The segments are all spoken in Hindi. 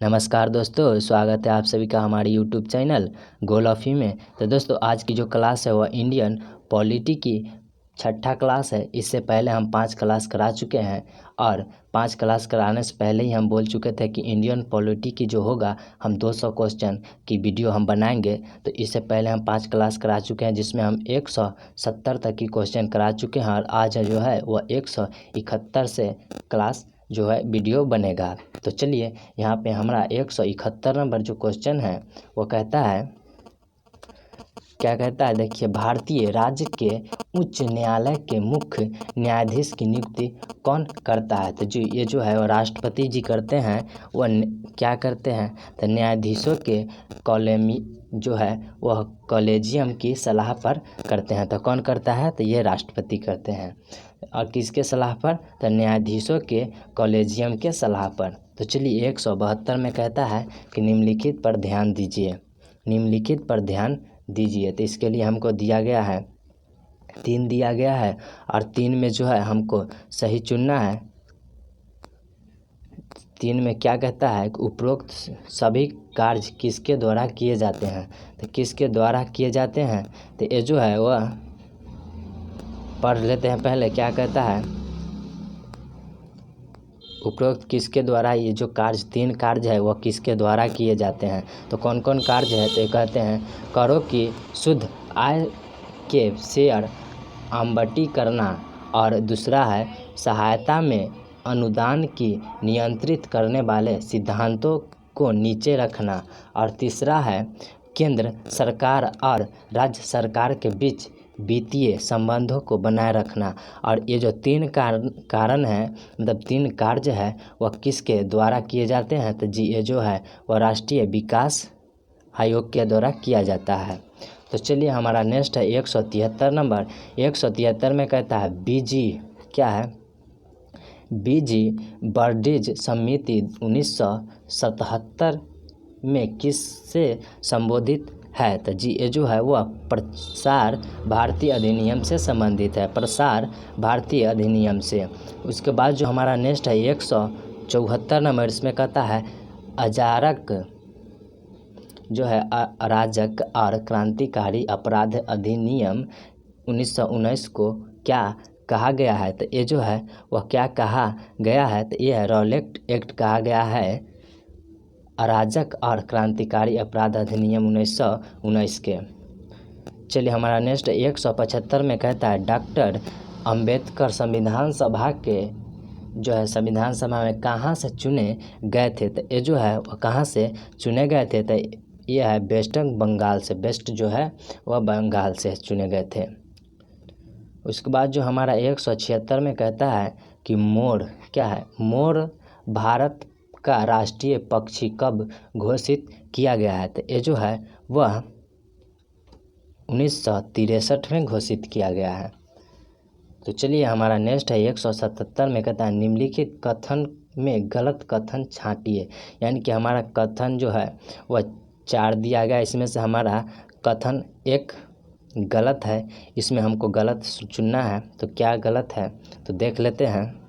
नमस्कार दोस्तों, स्वागत है आप सभी का हमारे YouTube channel goal of you में। तो दोस्तों, आज की जो क्लास है वह इंडियन पॉलिटी की छठा क्लास है। इससे पहले हम 5 क्लास करा चुके हैं और 5 क्लास कराने से पहले ही हम बोल चुके थे कि इंडियन पॉलिटी की जो होगा हम 200 क्वेश्चन की वीडियो हम बनाएंगे। तो इससे पहले हम 5 क्लास करा चुके हैं जिसमें हम 170 तक की क्वेश्चन करा चुके हैं और आज जो है वह 171 से क्लास जो है वीडियो बनेगा। तो चलिए, यहाँ पे हमारा 171 नंबर जो क्वेश्चन है वो कहता है, क्या कहता है, देखिए, भारतीय राज्य के उच्च न्यायालय के मुख्य न्यायाधीश की नियुक्ति कौन करता है? तो जी ये जो है वो राष्ट्रपति जी करते हैं। वह क्या करते हैं? तो न्यायाधीशों के कॉलेमी जो है वह कॉलेजियम की सलाह पर करते हैं। तो कौन करता है? तो ये राष्ट्रपति करते हैं। और किसके सलाह पर? तो न्यायाधीशों के कॉलेजियम के सलाह पर। तो चलिए, 172 में कहता है कि निम्नलिखित पर ध्यान दीजिए, निम्नलिखित पर ध्यान दीजिए। तो इसके लिए हमको दिया गया है 3 दिया गया है और 3 में जो है हमको सही चुनना है। 3 में क्या कहता है कि उपरोक्त सभी कार्य किसके द्वारा किए जाते हैं? तो किसके द्वारा किए जाते हैं? तो ये जो है वह पढ़ लेते हैं पहले। क्या कहता है? उपरोक्त किसके द्वारा, ये जो कार्य 3 कार्य है वह किसके द्वारा किए जाते हैं? तो कौन कौन कार्य है? तो कहते हैं करों की शुद्ध आय के शेयर आवंटी करना, और दूसरा है सहायता में अनुदान की नियंत्रित करने वाले सिद्धांतों को नीचे रखना, और तीसरा है केंद्र सरकार और राज्य सरकार के बीच वित्तीय संबंधों को बनाए रखना। और ये जो 3 कारण है, मतलब 3 कार्य है, वह किसके द्वारा किए जाते हैं? तो जी ये जो है वह राष्ट्रीय विकास आयोग के द्वारा किया जाता है। तो चलिए, हमारा नेक्स्ट है 173 नंबर। 173 में कहता है बीजी, क्या है? बीजी बर्डीज समिति 1977 में किससे संबोधित है? तो जी ये जो है वह प्रसार भारतीय अधिनियम से संबंधित है, प्रसार भारतीय अधिनियम से। उसके बाद जो हमारा नेक्स्ट है 174 नंबर, इसमें कहता है अजारक जो है अराजक और क्रांतिकारी अपराध अधिनियम 1919 को क्या कहा गया है? तो ये जो है वह क्या कहा गया है? तो ये है रॉलेट एक्ट कहा गया है, अराजक और क्रांतिकारी अपराध अधिनियम 1919 के। चलिए, हमारा नेक्स्ट 175 में कहता है डॉक्टर अंबेडकर संविधान सभा के जो है संविधान सभा में कहाँ से चुने गए थे? तो ये जो है वह कहाँ से चुने गए थे? तो ये है वेस्टर्न बंगाल से, वेस्ट जो है वह बंगाल से चुने गए थे। उसके बाद जो हमारा 176 में कहता है कि मोर, क्या है? मोर भारत का राष्ट्रीय पक्षी कब घोषित किया गया है? तो ये जो है वह 1963 में घोषित किया गया है। तो चलिए, हमारा नेक्स्ट है 177 में कहता है निम्नलिखित कथन में गलत कथन छांटिए। यानी कि हमारा कथन जो है वह 4 दिया गया, इसमें से हमारा कथन 1 गलत है, इसमें हमको गलत चुनना है। तो क्या गलत है तो देख लेते हैं।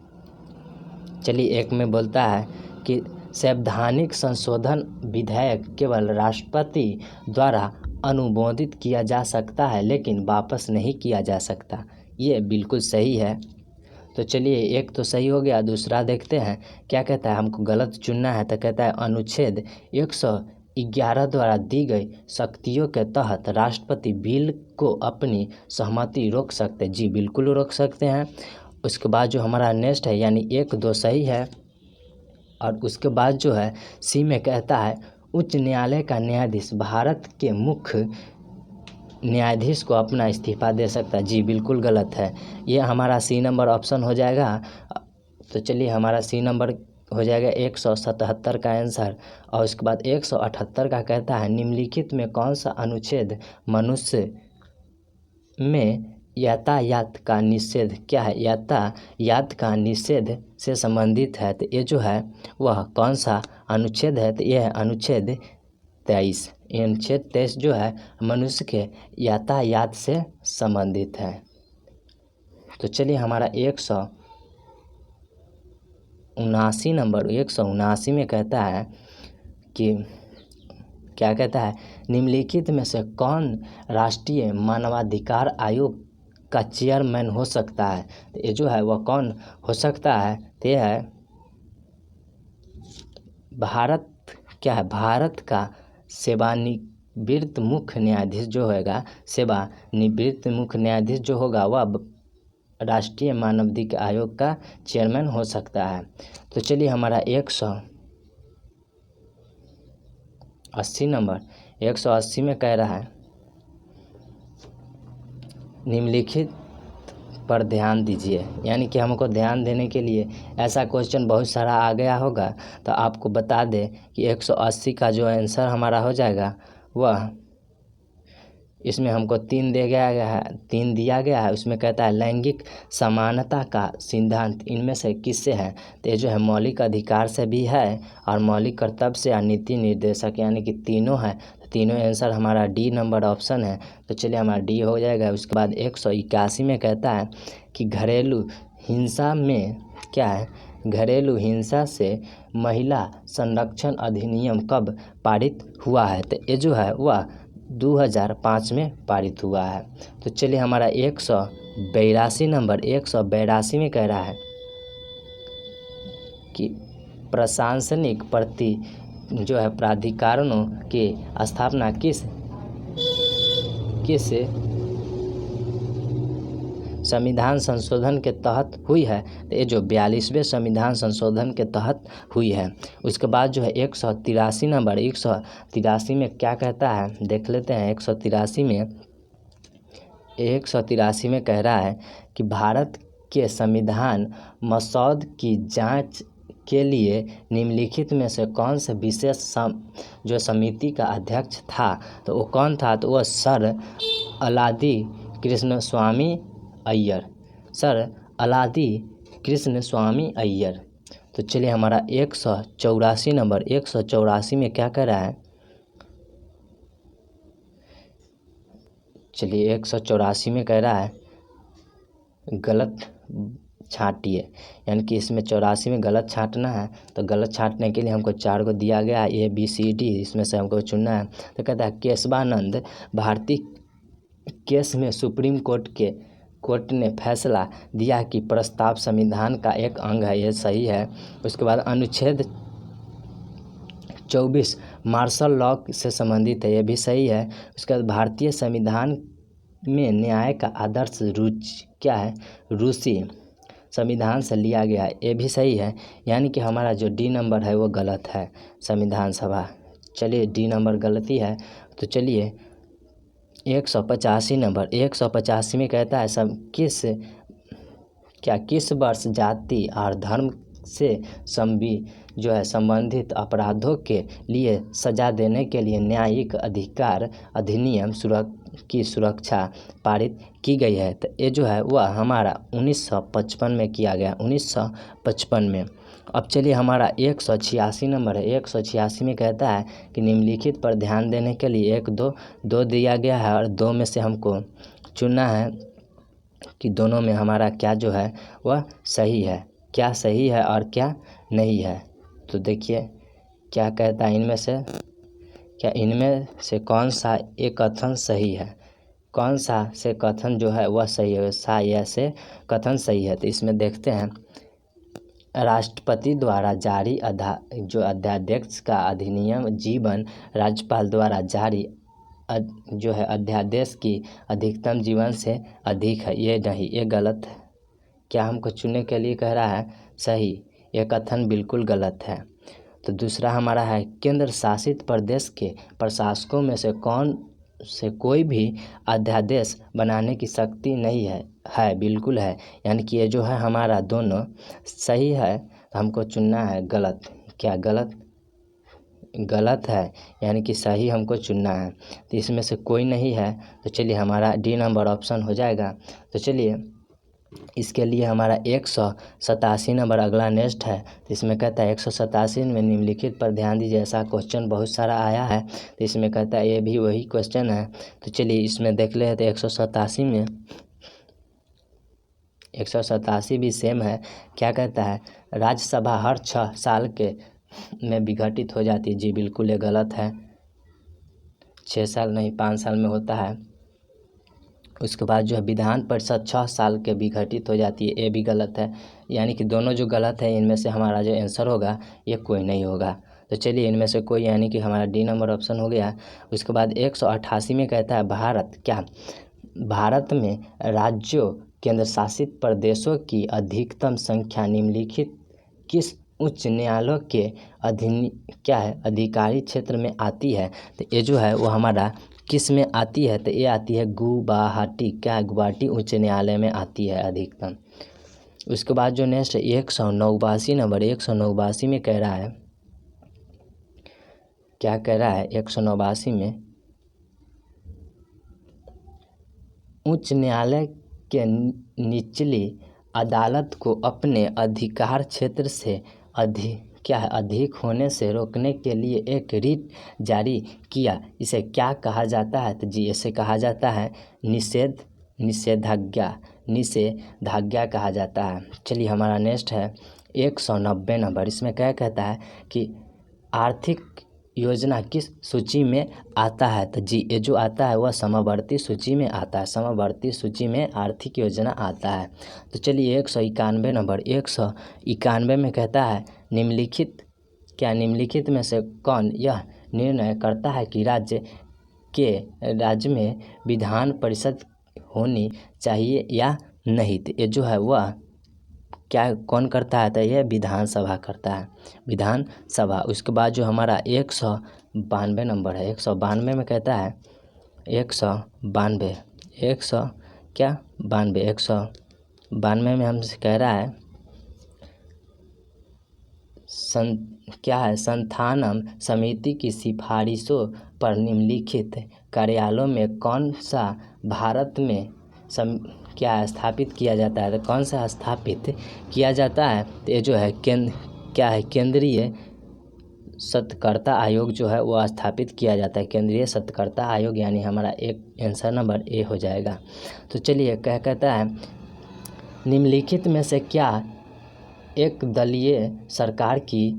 चलिए, 1 में बोलता है कि संवैधानिक संशोधन विधेयक केवल राष्ट्रपति द्वारा अनुमोदित किया जा सकता है लेकिन वापस नहीं किया जा सकता। ये बिल्कुल सही है। तो चलिए, 1 तो सही हो गया। दूसरा देखते हैं क्या कहता है, हमको गलत चुनना है। तो कहता है अनुच्छेद 111 द्वारा दी गई शक्तियों के तहत राष्ट्रपति बिल को अपनी सहमति रोक सकते हैं। जी बिल्कुल रोक सकते हैं। उसके बाद जो हमारा नेक्स्ट है, यानी 1 2 सही है। और उसके बाद जो है सी में कहता है उच्च न्यायालय का न्यायाधीश भारत के मुख्य न्यायाधीश को अपना इस्तीफा दे सकता है। जी बिल्कुल गलत है। ये हमारा सी नंबर ऑप्शन हो जाएगा। तो चलिए, हमारा सी नंबर हो जाएगा 177 का आंसर। और उसके बाद 178 का कहता है निम्नलिखित में कौन सा अनुच्छेद मनुष्य में यातायात का निषेध, क्या है? यातायात का निषेध से संबंधित है। तो ये जो है वह कौन सा अनुच्छेद है? तो ये है अनुच्छेद 23। अनुच्छेद 23 जो है मनुष्य के यातायात से संबंधित है। तो चलिए, हमारा 179 नंबर, 179 में कहता है कि क्या कहता है, निम्नलिखित में से कौन राष्ट्रीय मानवाधिकार आयोग का चेयरमैन हो सकता है। तो ये जो है वह कौन हो सकता है, तो यह है भारत का सेवानिवृत्त मुख्य न्यायाधीश जो होगा, सेवानिवृत्त मुख्य न्यायाधीश जो होगा वह राष्ट्रीय मानवाधिकार आयोग का चेयरमैन हो सकता है। तो चलिए हमारा 180 नंबर 180 में कह रहा है, निम्नलिखित पर ध्यान दीजिए। यानी कि हमको ध्यान देने के लिए, ऐसा क्वेश्चन बहुत सारा आ गया होगा तो आपको बता दे कि 180 का जो आंसर हमारा हो जाएगा वह, इसमें हमको 3 दिया गया है। उसमें कहता है लैंगिक समानता का सिद्धांत इनमें से किससे है। तो ये जो है मौलिक अधिकार से भी है और मौलिक कर्तव्य से और नीति निर्देशक, यानी कि तीनों है। तो तीनों आंसर हमारा डी नंबर ऑप्शन है। तो चलिए हमारा डी हो जाएगा। उसके बाद 181 में कहता है कि घरेलू हिंसा में क्या है, घरेलू हिंसा से महिला संरक्षण अधिनियम कब पारित हुआ है। तो ये जो है वह 2005 में पारित हुआ है। तो चलिए हमारा 182 नंबर 182 में कह रहा है कि प्रशासनिक जो है प्राधिकरणों की स्थापना किस संविधान संशोधन के तहत हुई है। तो ये जो 42वें संविधान संशोधन के तहत हुई है। उसके बाद जो है 183 नंबर 183 में क्या कहता है, देख लेते हैं। 183 में कह रहा है कि भारत के संविधान मसौदे की जांच के लिए निम्नलिखित में से कौन से विशेष जो समिति का अध्यक्ष था। तो वो कौन था, तो वह सर अलादी कृष्णस्वामी अय्यर। तो चलिए हमारा 184 नंबर 184 में क्या कह रहा है, चलिए 184 में कह रहा है गलत छांटिए। यानी कि इसमें 84 में गलत छांटना है। तो गलत छांटने के लिए हमको 4 को दिया गया है, ABCD, इसमें से हमको चुनना है। तो कहता है केशवानंद भारती केस में सुप्रीम कोर्ट ने फैसला दिया कि प्रस्ताव संविधान का एक अंग है। ये सही है। उसके बाद अनुच्छेद 24 मार्शल लॉ से संबंधित है। ये भी सही है। उसके बाद भारतीय संविधान में न्याय का आदर्श रूसी संविधान से लिया गया है। ये भी सही है। यानी कि हमारा जो डी नंबर है वो गलत है, संविधान सभा। चलिए डी नंबर गलती है। तो चलिए 185 नंबर 185 में कहता है किस वर्ष जाति और धर्म से संबंधित अपराधों के लिए सजा देने के लिए न्यायिक अधिकार अधिनियम की सुरक्षा पारित की गई है। तो ये जो है वह हमारा 1955 में किया गया, 1955 में। अब चलिए हमारा 186 नंबर है। 186 में कहता है कि निम्नलिखित पर ध्यान देने के लिए 2 दिया गया है और 2 में से हमको चुनना है कि दोनों में हमारा क्या जो है वह सही है, क्या सही है और क्या नहीं है। तो देखिए क्या कहता है, इनमें से कौन सा एक कथन सही है, कौन सा से कथन जो है वह सही है, से कथन सही है। तो इसमें देखते हैं, राष्ट्रपति द्वारा जारी अध्यादेश का अधिनियम जीवन राज्यपाल द्वारा जारी जो है अध्यादेश की अधिकतम जीवन से अधिक है। ये नहीं, ये गलत है। क्या हमको चुनने के लिए कह रहा है, सही। ये कथन बिल्कुल गलत है। तो दूसरा हमारा है, केंद्र शासित प्रदेश के प्रशासकों में से कोई भी अध्यादेश बनाने की शक्ति नहीं है, बिल्कुल है। यानी कि ये जो है हमारा दोनों सही है। तो हमको चुनना है गलत। क्या गलत है, यानी कि सही हमको चुनना है। तो इसमें से कोई नहीं है। तो चलिए हमारा डी नंबर ऑप्शन हो जाएगा। तो चलिए इसके लिए हमारा 187 नंबर अगला नेक्स्ट है। तो इसमें कहता है 187 में निम्नलिखित पर ध्यान दीजिए। ऐसा क्वेश्चन बहुत सारा आया है। तो इसमें कहता है ये भी वही क्वेश्चन है। तो चलिए इसमें देख ले। तो 187 में 187 भी सेम है। क्या कहता है, राज्यसभा हर 6 साल के में विघटित हो जाती है। जी बिल्कुल ये गलत है, 6 साल नहीं 5 साल में होता है। उसके बाद जो है विधान परिषद 6 साल के विघटित हो जाती है, ये भी गलत है। यानी कि दोनों जो गलत है, इनमें से हमारा जो आंसर होगा ये कोई नहीं होगा। तो चलिए इनमें से कोई, यानी कि हमारा डी नंबर ऑप्शन हो गया। उसके बाद 188 में कहता है भारत में राज्यों केंद्र शासित प्रदेशों की अधिकतम संख्या निम्नलिखित किस उच्च न्यायालय के अधिकारी क्षेत्र में आती है। तो ये जो है वो हमारा किस में आती है, तो ये आती है गुवाहाटी, गुवाहाटी उच्च न्यायालय में आती है अधिकतम। उसके बाद जो नेक्स्ट 189 नंबर 189 में कह रहा है, क्या कह रहा है 189 में, उच्च न्यायालय के निचली अदालत को अपने अधिकार क्षेत्र से अधिक होने से रोकने के लिए एक रिट जारी किया, इसे क्या कहा जाता है। तो जी इसे कहा जाता है निषेधाज्ञा कहा जाता है। चलिए हमारा नेक्स्ट है 190 नंबर। इसमें क्या कहता है कि आर्थिक योजना किस सूची में आता है। तो जी ये जो आता है वह समवर्ती सूची में आता है, समवर्ती सूची में आर्थिक योजना आता है। तो चलिए 191 नंबर 191 में कहता है निम्नलिखित में से कौन यह निर्णय करता है कि राज्य में विधान परिषद होनी चाहिए या नहीं। तो ये जो है वह कौन करता है, तो ये विधानसभा करता है, विधानसभा। उसके बाद जो हमारा 192 नंबर है, 192 में कहता है 192 में हमसे कह रहा है संस्थानम समिति की सिफारिशों पर निम्नलिखित कार्यालयों में कौन सा भारत में स्थापित किया जाता है। तो कौन सा स्थापित किया जाता है, तो ये जो है केंद्रीय सत्कर्ता आयोग जो है वो स्थापित किया जाता है, केंद्रीय सत्कर्ता आयोग, यानी हमारा एक आंसर नंबर ए हो जाएगा। तो चलिए कहता है निम्नलिखित में से क्या एक दलीय सरकार की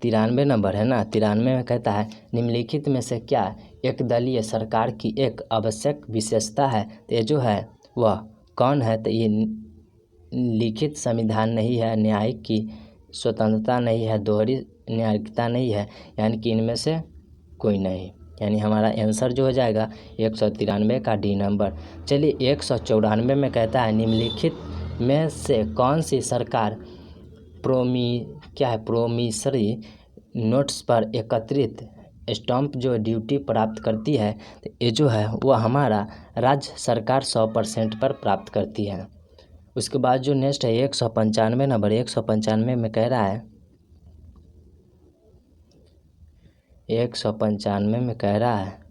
93 नंबर है ना, 93 में कहता है निम्नलिखित में से क्या एक दलीय सरकार की एक आवश्यक विशेषता है। तो ये जो है वह कौन है, तो ये लिखित संविधान नहीं है, न्यायिक की स्वतंत्रता नहीं है, दोहरी न्यायिकता नहीं है, यानी कि इनमें से कोई नहीं, यानी हमारा आंसर जो हो जाएगा 193 का डी नंबर। चलिए 194 में कहता है निम्नलिखित में से कौन सी सरकार प्रोमिसरी नोट्स पर एकत्रित स्टाम्प जो ड्यूटी प्राप्त करती है। तो ये जो है वह हमारा राज्य सरकार 100% पर प्राप्त करती है। उसके बाद जो नेक्स्ट है 195 नंबर 195 में कह रहा है 195 में कह रहा है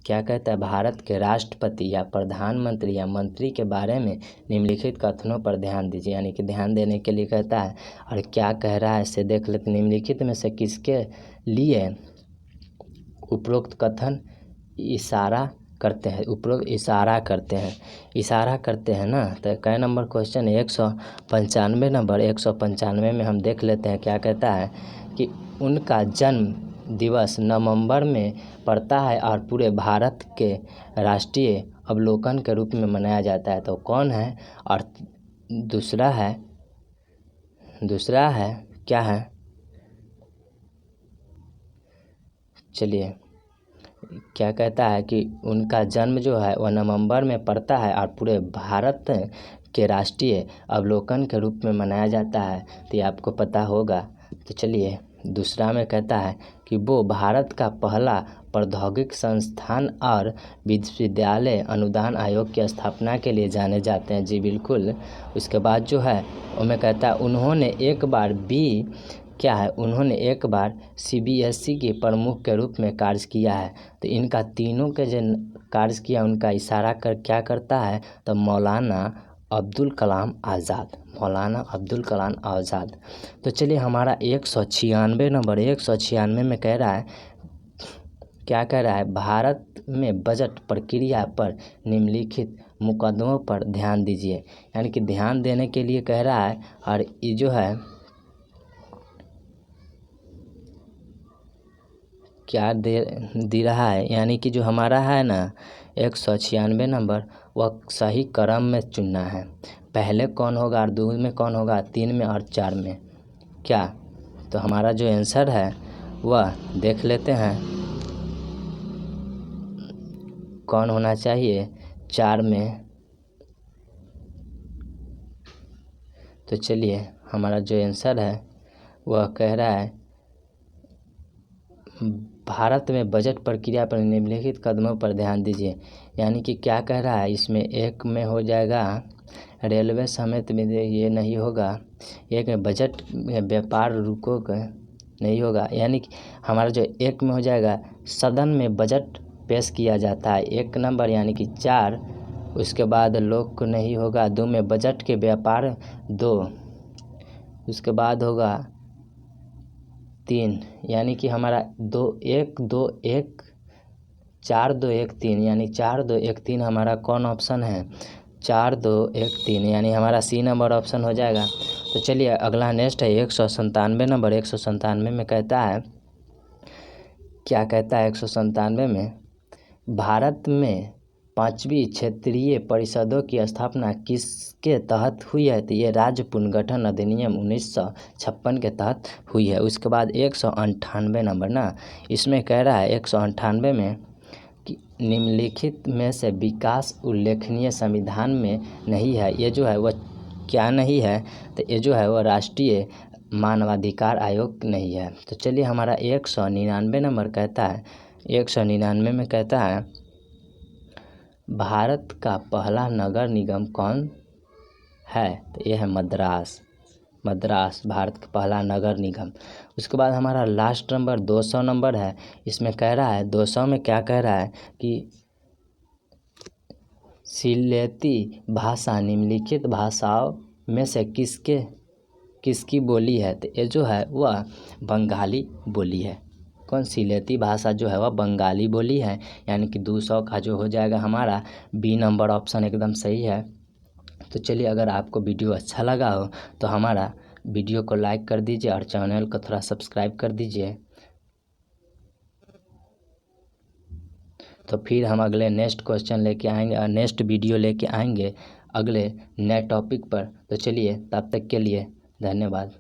क्या कहता है, भारत के राष्ट्रपति या प्रधानमंत्री या मंत्री के बारे में निम्नलिखित कथनों पर ध्यान दीजिए, यानी कि ध्यान देने के लिए कहता है। और क्या कह रहा है इसे देख लेते। निम्नलिखित में से किसके लिए उपरोक्त कथन इशारा करते हैं, इशारा करते हैं ना। तो कै नंबर क्वेश्चन 195 नंबर 195 में हम देख लेते हैं। क्या कहता है कि उनका जन्म दिवस नवंबर में पड़ता है और पूरे भारत के राष्ट्रीय अवलोकन के रूप में मनाया जाता है। तो कौन है, और दूसरा है क्या है, चलिए क्या कहता है कि उनका जन्म जो है वह नवंबर में पड़ता है और पूरे भारत के राष्ट्रीय अवलोकन के रूप में मनाया जाता है। तो ये आपको पता होगा। तो चलिए दूसरा में कहता है कि वो भारत का पहला प्रौद्योगिक संस्थान और विश्वविद्यालय अनुदान आयोग की स्थापना के लिए जाने जाते हैं। जी बिल्कुल। उसके बाद जो है उनमें कहता है उन्होंने एक बार CBSE के प्रमुख के रूप में कार्य किया है। तो इनका तीनों के जो कार्य किया उनका इशारा क्या करता है, तो मौलाना अब्दुल कलाम आज़ाद। तो चलिए हमारा 196 नंबर 196 में कह रहा है, क्या कह रहा है, भारत में बजट प्रक्रिया पर निम्नलिखित मुकदमों पर ध्यान दीजिए। यानी कि ध्यान देने के लिए कह रहा है, और ये जो है क्या दे रहा है, यानी कि जो हमारा है ना 196 नंबर, वह सही क्रम में चुनना है। पहले कौन होगा और 2 में कौन होगा, 3 में और 4 में क्या। तो हमारा जो आंसर है वह देख लेते हैं कौन होना चाहिए, 4 में। तो चलिए हमारा जो आंसर है वह कह रहा है भारत में बजट प्रक्रिया पर निम्नलिखित कदमों पर ध्यान दीजिए। यानी कि क्या कह रहा है, इसमें 1 में हो जाएगा रेलवे समेत में, ये नहीं होगा। 1 में बजट व्यापार रुकोगा नहीं होगा। यानी कि हमारा जो 1 में हो जाएगा सदन में बजट पेश किया जाता है, 1 नंबर यानी कि 4। उसके बाद लोक नहीं होगा, 2 में बजट के व्यापार 2। उसके बाद होगा 3, यानी कि हमारा 2 1 2 1 4 2 1 3, यानी 4 2 1 3 हमारा कौन ऑप्शन है, 4 2 1 3, यानी हमारा सी नंबर ऑप्शन हो जाएगा। तो चलिए अगला नेक्स्ट है 197 नंबर। 197 में कहता है, क्या कहता है 197 में, भारत में 5वीं क्षेत्रीय परिषदों की स्थापना किसके तहत हुई है। तो ये राज्य पुनर्गठन अधिनियम 1956 के तहत हुई है। उसके बाद 198 नंबर ना, इसमें कह रहा है 198 में कि निम्नलिखित में से विकास उल्लेखनीय संविधान में नहीं है। ये जो है वह क्या नहीं है, तो ये जो है वह राष्ट्रीय मानवाधिकार आयोग नहीं है। तो चलिए हमारा 199 नंबर कहता है, 199 में कहता है भारत का पहला नगर निगम कौन है। तो यह है मद्रास भारत का पहला नगर निगम। उसके बाद हमारा लास्ट नंबर 200 नंबर है। इसमें कह रहा है 200 में क्या कह रहा है कि सिलेटी भाषा निम्नलिखित भाषाओं में से किसकी बोली है। तो ये जो है वह बंगाली बोली है। कौन, सिलेटी भाषा जो है वह बंगाली बोली है। यानी कि 200 का जो हो जाएगा हमारा बी नंबर ऑप्शन एकदम सही है। तो चलिए अगर आपको वीडियो अच्छा लगा हो तो हमारा वीडियो को लाइक कर दीजिए और चैनल को थोड़ा सब्सक्राइब कर दीजिए। तो फिर हम अगले नेक्स्ट क्वेश्चन लेके आएंगे और नेक्स्ट वीडियो लेके आएंगे अगले नए टॉपिक पर। तो चलिए तब तक के लिए धन्यवाद।